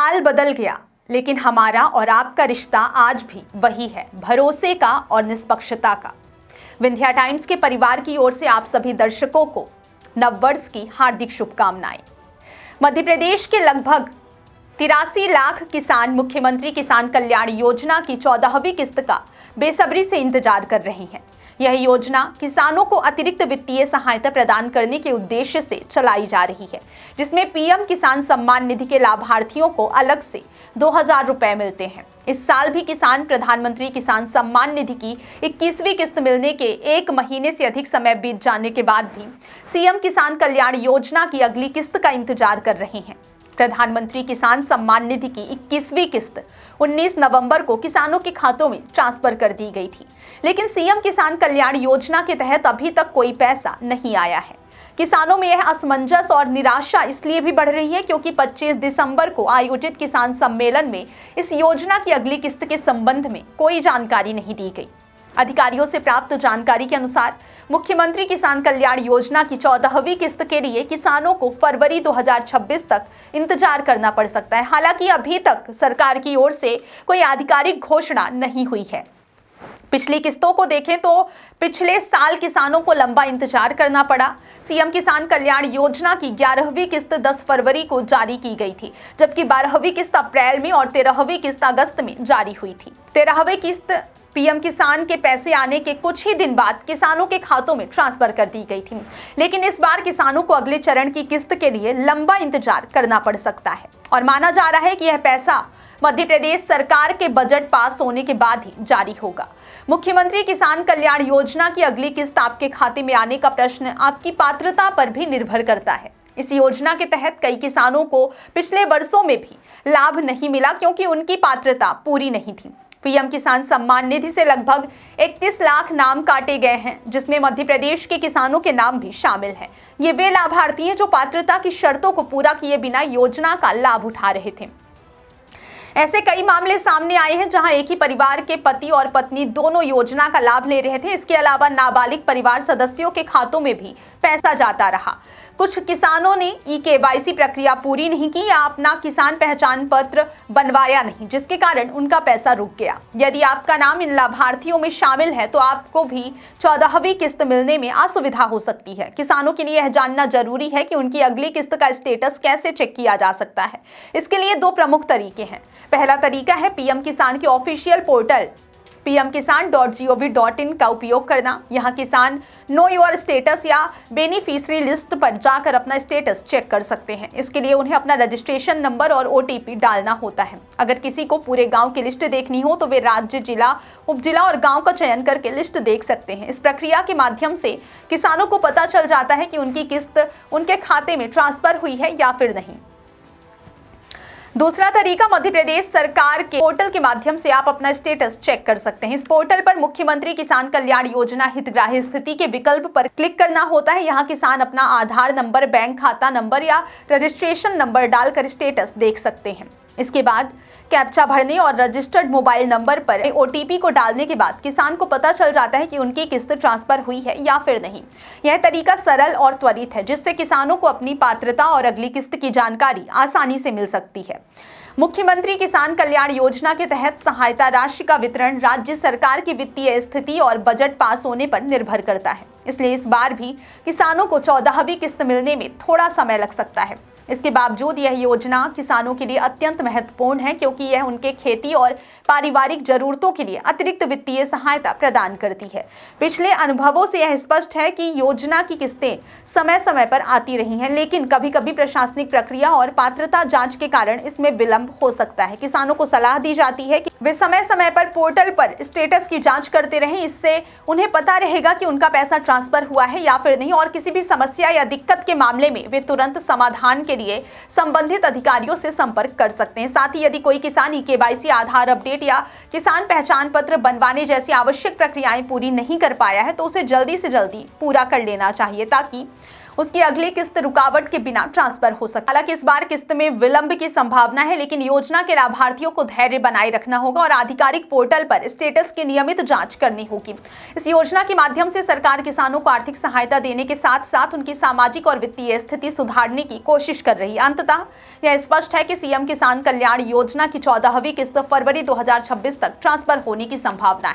साल बदल गया, लेकिन हमारा और आपका रिश्ता आज भी वही है, भरोसे का और निष्पक्षता का। विंध्या टाइम्स के परिवार की ओर से आप सभी दर्शकों को नववर्ष की हार्दिक शुभकामनाएं। मध्य प्रदेश के लगभग 83 लाख किसान मुख्यमंत्री किसान कल्याण योजना की 14वीं किस्त का बेसब्री से इंतजार कर रहे हैं। यह योजना किसानों को अतिरिक्त वित्तीय सहायता प्रदान करने के उद्देश्य से चलाई जा रही है, जिसमें पीएम किसान सम्मान निधि के लाभार्थियों को अलग से 2000 रुपए मिलते हैं। इस साल भी किसान प्रधानमंत्री किसान सम्मान निधि की 21वीं किस्त मिलने के 1 महीने से अधिक समय बीत जाने के बाद भी सीएम किसान कल्याण योजना की अगली किस्त का इंतजार कर रहे हैं। प्रधानमंत्री किसान सम्मान निधि की 21वीं किस्त 19 नवंबर को किसानों के खातों में ट्रांसफर कर दी गई थी, लेकिन सीएम किसान कल्याण योजना के तहत अभी तक कोई पैसा नहीं आया है। किसानों में यह असमंजस और निराशा इसलिए भी बढ़ रही है क्योंकि 25 दिसंबर को आयोजित किसान सम्मेलन में इस योजना की अगली किस्त के संबंध में कोई जानकारी नहीं दी गई। अधिकारियों से प्राप्त जानकारी के अनुसार मुख्यमंत्री किसान कल्याण योजना की 14वीं किस्त के लिए किसानों को फरवरी 2026 तक इंतजार करना पड़ सकता है। हालांकि अभी तक सरकार की ओर से कोई आधिकारिक घोषणा नहीं हुई है। पिछली किस्तों को देखें तो पिछले साल किसानों को लंबा इंतजार करना पड़ा। सीएम किसान कल्याण योजना की 11वीं किस्त 10 फरवरी को जारी की गई थी, जबकि 12वीं किस्त अप्रैल में और 13वीं किस्त अगस्त में जारी हुई थी। 13वीं किस्त पीएम किसान के पैसे आने के कुछ ही दिन बाद किसानों के खातों में ट्रांसफर कर दी गई थी, लेकिन इस बार किसानों को अगले चरण की किस्त के लिए लंबा इंतजार करना पड़ सकता है और माना जा रहा है कि यह पैसा मध्य प्रदेश सरकार के बजट पास होने के बाद ही जारी होगा। मुख्यमंत्री किसान कल्याण योजना की अगली किस्त आपके खाते में आने का प्रश्न आपकी पात्रता पर भी निर्भर करता है। इस योजना के तहत कई किसानों को पिछले वर्षों में भी लाभ नहीं मिला क्योंकि उनकी पात्रता पूरी नहीं थी। पीएम किसान सम्मान निधि से लगभग 31 लाख नाम काटे गए हैं, जिसमें मध्य प्रदेश के किसानों के नाम भी शामिल हैं। ये वे लाभार्थी हैं जो पात्रता की शर्तों को पूरा किए बिना योजना का लाभ उठा रहे थे। ऐसे कई मामले सामने आए हैं जहां एक ही परिवार के पति और पत्नी दोनों योजना का लाभ ले रहे थे। इसके अलावा नाबालिग परिवार सदस्यों के खातों में भी पैसा जाता रहा। कुछ किसानों ने ई-केवाईसी प्रक्रिया पूरी नहीं की या अपना किसान पहचान पत्र बनवाया नहीं, जिसके कारण उनका पैसा रुक गया। यदि आपका नाम इन लाभार्थियों में शामिल है तो आपको भी 14वीं किस्त मिलने में असुविधा हो सकती है। किसानों के लिए यह जानना जरूरी है कि उनकी अगली किस्त का स्टेटस कैसे चेक किया जा सकता है। इसके लिए 2 प्रमुख तरीके हैं। पहला तरीका है पीएम किसान के ऑफिशियल पोर्टल pmkisan.gov.in का उपयोग करना। यहाँ किसान नो योर स्टेटस या बेनिफिशियरी लिस्ट पर जाकर अपना स्टेटस चेक कर सकते हैं। इसके लिए उन्हें अपना रजिस्ट्रेशन नंबर और OTP डालना होता है। अगर किसी को पूरे गांव की लिस्ट देखनी हो तो वे राज्य, जिला, उपजिला और गांव का चयन करके लिस्ट देख सकते हैं। इस प्रक्रिया के माध्यम से किसानों को पता चल जाता है कि उनकी किस्त उनके खाते में ट्रांसफर हुई है या फिर नहीं। दूसरा तरीका मध्य प्रदेश सरकार के पोर्टल के माध्यम से आप अपना स्टेटस चेक कर सकते हैं। इस पोर्टल पर मुख्यमंत्री किसान कल्याण योजना हितग्राही स्थिति के विकल्प पर क्लिक करना होता है। यहाँ किसान अपना आधार नंबर, बैंक खाता नंबर या रजिस्ट्रेशन नंबर डालकर स्टेटस देख सकते हैं। इसके बाद कैप्चा भरने और रजिस्टर्ड मोबाइल नंबर पर OTP को डालने के बाद किसान को पता चल जाता है कि उनकी किस्त ट्रांसफर हुई है या फिर नहीं। यह तरीका सरल और त्वरित है, जिससे किसानों को अपनी पात्रता और अगली किस्त की जानकारी आसानी से मिल सकती है। मुख्यमंत्री किसान कल्याण योजना के तहत सहायता राशि का वितरण राज्य सरकार की वित्तीय स्थिति और बजट पास होने पर निर्भर करता है, इसलिए इस बार भी किसानों को 14वीं किस्त मिलने में थोड़ा समय लग सकता है। इसके बावजूद यह योजना किसानों के लिए अत्यंत महत्वपूर्ण है क्योंकि यह उनके खेती और पारिवारिक जरूरतों के लिए अतिरिक्त वित्तीय सहायता प्रदान करती है। पिछले अनुभवों से यह स्पष्ट है कि योजना की किस्तें समय समय पर आती रही हैं, लेकिन कभी कभी प्रशासनिक प्रक्रिया और पात्रता जांच के कारण इसमें विलंब हो सकता है। किसानों को सलाह दी जाती है कि वे समय समय पर पोर्टल पर स्टेटस की जाँच करते रहें। इससे उन्हें पता रहेगा कि उनका पैसा ट्रांसफर हुआ है या फिर नहीं, और किसी भी समस्या या दिक्कत के मामले में वे तुरंत समाधान के लिए संबंधित अधिकारियों से संपर्क कर सकते हैं। साथ ही यदि कोई किसान ई-केवाईसी, आधार अपडेट या किसान पहचान पत्र बनवाने जैसी आवश्यक प्रक्रियाएं पूरी नहीं कर पाया है तो उसे जल्दी से जल्दी पूरा कर लेना चाहिए, ताकि उसकी अगली किस्त रुकावट के बिना ट्रांसफर हो सकती है। हालांकि इस बार किस्त में विलंब की संभावना है, लेकिन योजना के लाभार्थियों को धैर्य बनाए रखना होगा और आधिकारिक पोर्टल पर स्टेटस की नियमित जांच करनी होगी। इस योजना के माध्यम से सरकार किसानों को आर्थिक सहायता देने के साथ साथ उनकी सामाजिक और वित्तीय स्थिति सुधारने की कोशिश कर रही है। अंततः यह स्पष्ट है कि सीएम किसान कल्याण योजना की 14वीं किस्त फरवरी 2026 तक ट्रांसफर होने की संभावना है।